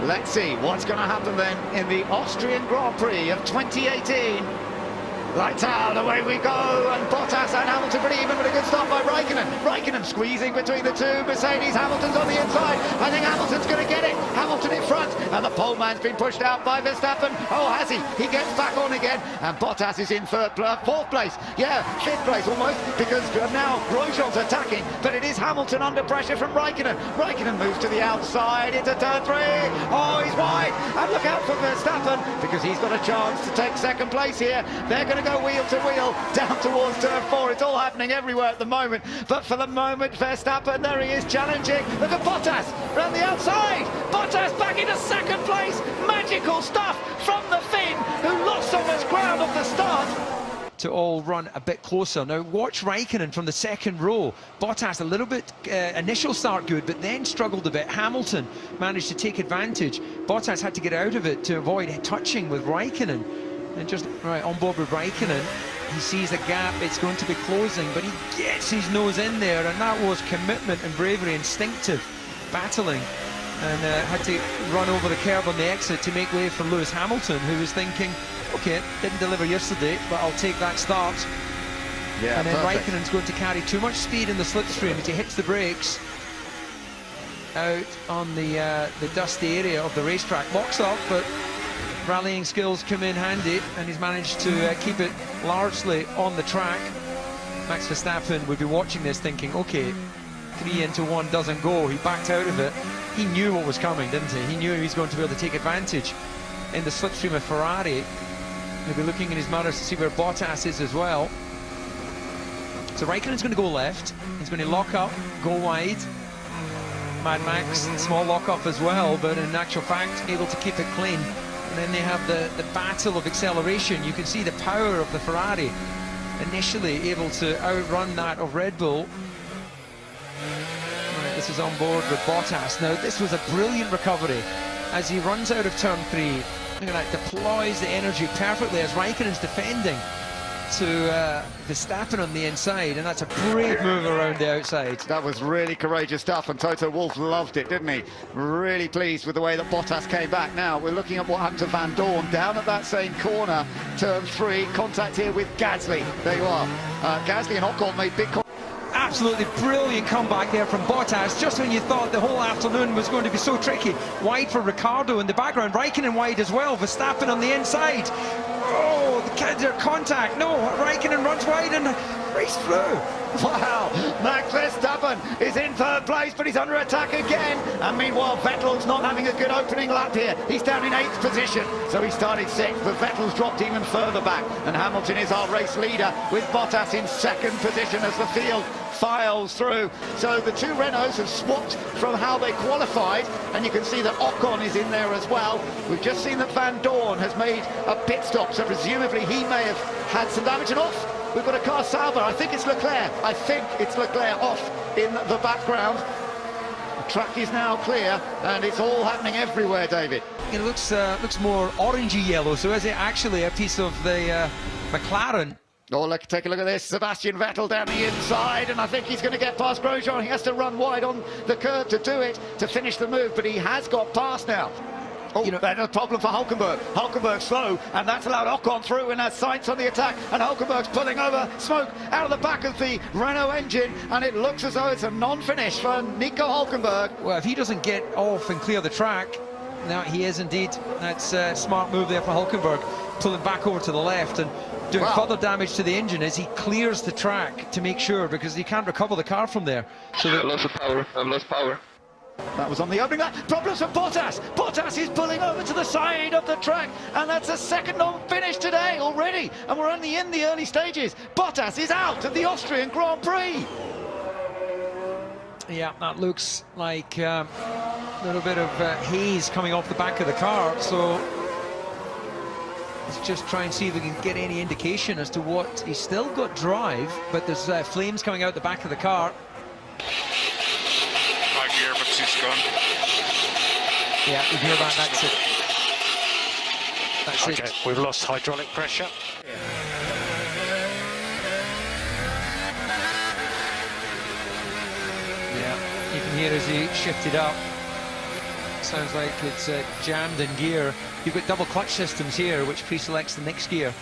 Let's see what's going to happen then in the Austrian Grand Prix of 2018. Lights out, away we go, and Bottas and Hamilton pretty even, but a good start by Raikkonen. Raikkonen squeezing between the two. Mercedes, Hamilton's on the inside. I think Hamilton's going to get it. Hamilton in front, and the pole man's been pushed out by Verstappen. Oh, has he? He gets back on again, and Bottas is in fourth place. Yeah, fifth place almost, because now Grosjean's attacking, but it is Hamilton under pressure from Raikkonen. Raikkonen moves to the outside into turn 3. Oh, he's wide, and look out for Verstappen, because he's got a chance to take second place here. They're going to go wheel to wheel down towards turn 4. It's all happening everywhere at the moment, but for the moment Verstappen, there he is challenging. Look at Bottas around the outside. Bottas back into second place. Magical stuff from the Finn, who lost so much ground off the start. To all run a bit closer. Now watch Raikkonen from the second row. Bottas a little bit initial start good, but then struggled a bit. Hamilton managed to take advantage. Bottas had to get out of it to avoid touching with Raikkonen. And just right on board with Raikkonen, he sees a gap, it's going to be closing, but he gets his nose in there, and that was commitment and bravery, instinctive battling, and had to run over the curb on the exit to make way for Lewis Hamilton, who was thinking, okay, didn't deliver yesterday, but I'll take that start. Yeah, and then perfect. Raikkonen's going to carry too much speed in the slipstream as he hits the brakes out on the dusty area of the racetrack. Locks up, but rallying skills come in handy, and he's managed to keep it largely on the track. Max Verstappen would be watching this thinking, okay, 3 into 1 doesn't go. He backed out of it. He knew what was coming, didn't he? He knew he was going to be able to take advantage in the slipstream of Ferrari. He'll be looking in his mirrors to see where Bottas is as well. So Raikkonen's going to go left. He's going to lock up, go wide. Mad Max, small lock up as well, but in actual fact, able to keep it clean. And then they have the battle of acceleration. You can see the power of the Ferrari, initially able to outrun that of Red Bull. Right, this is on board with Bottas. Now, this was a brilliant recovery as he runs out of turn 3. Look at that, deploys the energy perfectly as Raikkonen's defending to Verstappen on the inside, and that's a brave move around the outside. That was really courageous stuff, and Toto Wolff loved it, didn't he? Really pleased with the way that Bottas came back. Now we're looking at what happened to Van Dorn down at that same corner, turn 3, contact here with Gasly. There you are. Gasly and Ocon made big Absolutely brilliant comeback there from Bottas, just when you thought the whole afternoon was going to be so tricky. Wide for Ricciardo in the background, Raikkonen wide as well, Verstappen on the inside. Oh, the contact, no, Raikkonen runs wide and race through. Wow, Max Verstappen is in third place, but he's under attack again. And meanwhile, Vettel's not having a good opening lap here. He's down in 8th position, so he started 6th, but Vettel's dropped even further back. And Hamilton is our race leader, with Bottas in 2nd position as the field files through. So the two Renaults have swapped from how they qualified, and you can see that Ocon is in there as well. We've just seen that Van Dorn has made a pit stop, so presumably he may have had some damage. And off we've got a car salvo. I think it's Leclerc. I think it's Leclerc off in the background. The track is now clear, and it's all happening everywhere, David. It looks more orangey yellow, so is it actually a piece of the McLaren? Oh, look, take a look at this. Sebastian Vettel down the inside, and I think he's going to get past Grosjean. He has to run wide on the curb to do it, to finish the move, but he has got past now. Oh, you know, that's a problem for Hulkenberg. Hulkenberg's slow, and that's allowed Ocon through, and has Sainz on the attack, and Hulkenberg's pulling over smoke out of the back of the Renault engine, and it looks as though it's a non-finish for Nico Hulkenberg. Well, if he doesn't get off and clear the track, now he is indeed. That's a smart move there for Hulkenberg, pulling back over to the left and doing further damage to the engine as he clears the track to make sure, because he can't recover the car from there. So I've lost power. I've lost power. That was on the opening lap. Problems for Bottas. Bottas is pulling over to the side of the track, and that's a second non-finish today already, and we're only in the early stages. Bottas is out of the Austrian Grand Prix. Yeah, that looks like a little bit of haze coming off the back of the car, so let's just try and see if we can get any indication as to what. He's still got drive, but there's flames coming out the back of the car. My gearbox is gone. Yeah, we hear that. That's it. That's okay, it. we've lost hydraulic pressure. Yeah, you can hear as he shifted up Sounds like it's jammed in gear. You've got double clutch systems here, which pre-selects the next gear.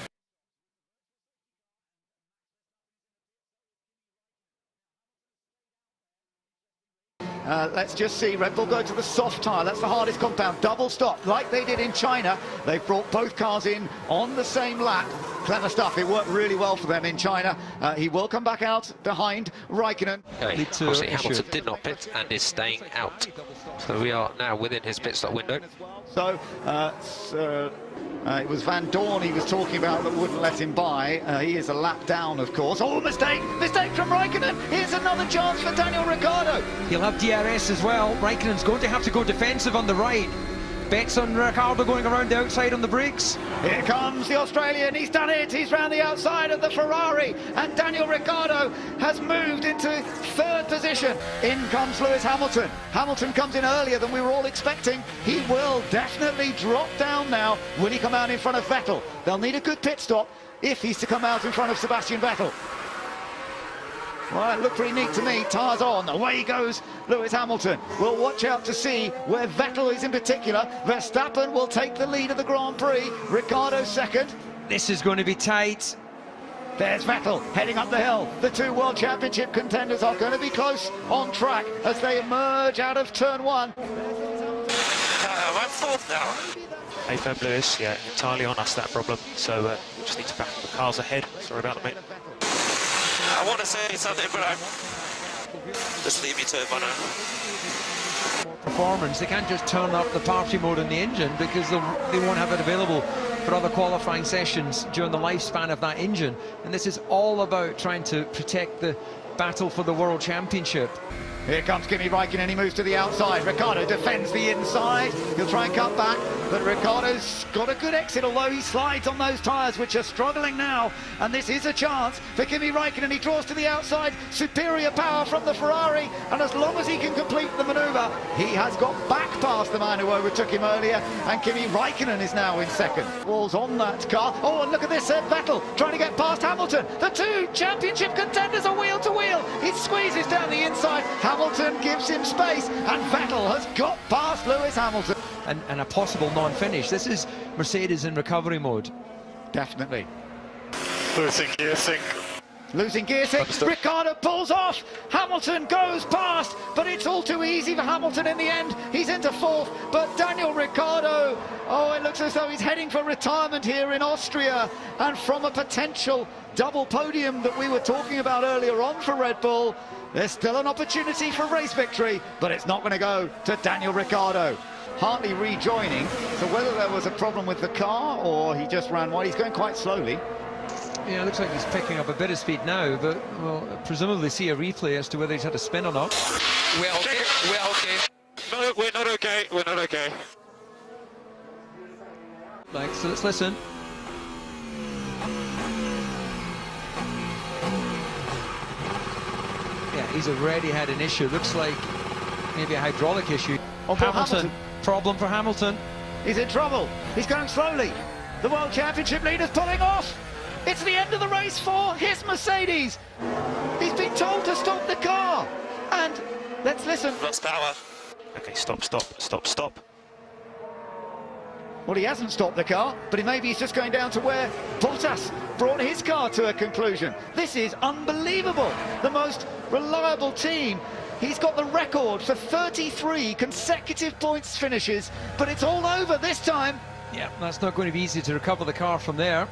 Let's just see, Red Bull go to the soft tyre, that's the hardest compound, double stop, like they did in China. They've brought both cars in on the same lap. Clever stuff, it worked really well for them in China. He will come back out behind Raikkonen. Okay, obviously Hamilton did not pit and is staying out. So we are now within his pit stop window. So, it was Van Dorn he was talking about that wouldn't let him by. He is a lap down, of course. Oh, mistake from Raikkonen. Here's another chance for Daniel Ricciardo. He'll have DRS as well. Raikkonen's going to have to go defensive on the right. Bets on Ricciardo going around the outside on the brakes. Here comes the Australian, he's done it, he's round the outside of the Ferrari, and Daniel Ricciardo has moved into third position. In comes Lewis Hamilton. Hamilton comes in earlier than we were all expecting. He will definitely drop down now. Will he come out in front of Vettel? They'll need a good pit stop if he's to come out in front of Sebastian Vettel. Well, it looked pretty neat to me. Tyres on, away goes Lewis Hamilton. We'll watch out to see where Vettel is in particular. Verstappen will take the lead of the Grand Prix. Ricciardo second. This is going to be tight. There's Vettel heading up the hill. The two World Championship contenders are going to be close on track as they emerge out of turn one. I'm fourth now. Hey, Fab Lewis, yeah, entirely on us, that problem. So we just need to back the cars ahead. Sorry about that, mate. I want to say something, but I'm... Just leave me to it for now. Performance, they can't just turn up the party mode in the engine because they won't have it available for other qualifying sessions during the lifespan of that engine. And this is all about trying to protect the battle for the World Championship. Here comes Kimi Raikkonen, he moves to the outside. Ricciardo defends the inside. He'll try and cut back, but Ricciardo's got a good exit, although he slides on those tyres, which are struggling now. And this is a chance for Kimi Raikkonen. He draws to the outside, superior power from the Ferrari, and as long as he can complete the manoeuvre, he has got back past the man who overtook him earlier, and Kimi Raikkonen is now in second. Walls on that car. Oh, and look at this, Vettel trying to get past Hamilton. The two championship contenders are wheel to wheel. He squeezes down the inside. Hamilton gives him space, and Vettel has got past Lewis Hamilton. And a possible non-finish. This is Mercedes in recovery mode. Definitely. Losing gear sync. Losing gear sync. Ricciardo pulls off. Hamilton goes past, but it's all too easy for Hamilton in the end. He's into fourth, but Daniel Ricciardo, oh, it looks as though he's heading for retirement here in Austria, and from a potential double podium that we were talking about earlier on for Red Bull, there's still an opportunity for race victory, but it's not going to go to Daniel Ricciardo. Hartley rejoining, so whether there was a problem with the car or he just ran wide, he's going quite slowly. Yeah, it looks like he's picking up a bit of speed now, but we'll presumably see a replay as to whether he's had a spin or not. We're okay, we're okay. No, we're not okay, we're not okay. Like, so let's listen. Yeah, he's already had an issue. Looks like maybe a hydraulic issue. Oh, Hamilton. Problem for Hamilton. He's in trouble. He's going slowly. The World Championship leader's pulling off. It's the end of the race for his Mercedes. He's been told to stop the car. And let's listen. Lost power. Okay, stop. Well, he hasn't stopped the car, but maybe he's just going down to where Bottas brought his car to a conclusion. This is unbelievable. The most reliable team. He's got the record for 33 consecutive points finishes, but it's all over this time. Yeah, that's not going to be easy to recover the car from there.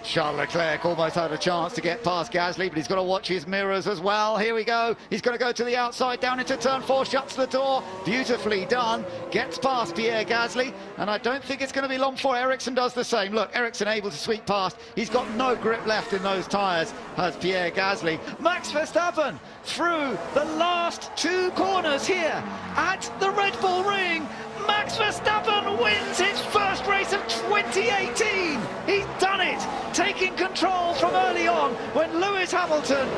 Charles Leclerc almost had a chance to get past Gasly, but he's got to watch his mirrors as well. Here we go. He's going to go to the outside, down into turn 4, shuts the door. Beautifully done. Gets past Pierre Gasly, and I don't think it's going to be long before Ericsson does the same. Look, Ericsson able to sweep past. He's got no grip left in those tyres, has Pierre Gasly. Max Verstappen through the last two corners here at the Red Bull Ring. Max Verstappen wins his first race of 2018. He's done it, taking control from early on when Lewis Hamilton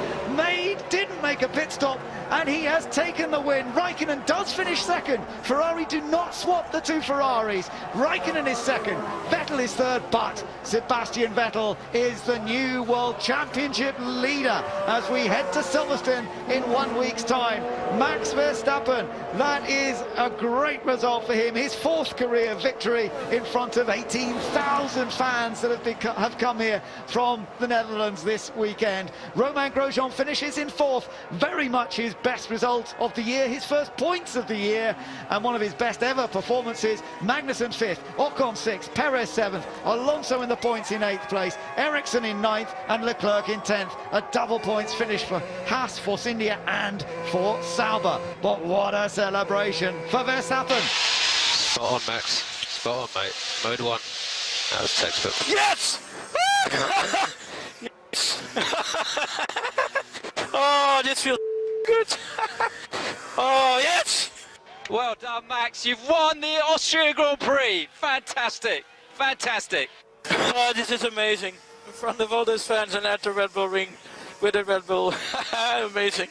didn't make make a pit stop, and he has taken the win. Raikkonen does finish second. Ferrari do not swap the two Ferraris. Raikkonen is second, Vettel is third, but Sebastian Vettel is the new World Championship leader as we head to Silverstone in 1 week's time. Max Verstappen, that is a great result for him. His fourth career victory in front of 18,000 fans that have come here from the Netherlands this weekend. Romain Grosjean finishes in fourth, very much his best result of the year, his first points of the year, and one of his best ever performances. Magnussen fifth, Ocon sixth, Perez seventh, Alonso in the points in eighth place, Ericsson in ninth, and Leclerc in 10th. A double points finish for Haas, Force India, and for Sauber. But what a celebration for Verstappen. Spot on, Max. Spot on, mate. Mode 1. That was textbook. Yes! Yes! Oh, this feels good. Oh, yes! Well done, Max. You've won the Austria Grand Prix. Fantastic. Fantastic. Oh, this is amazing. In front of all those fans and at the Red Bull ring with the Red Bull. Amazing.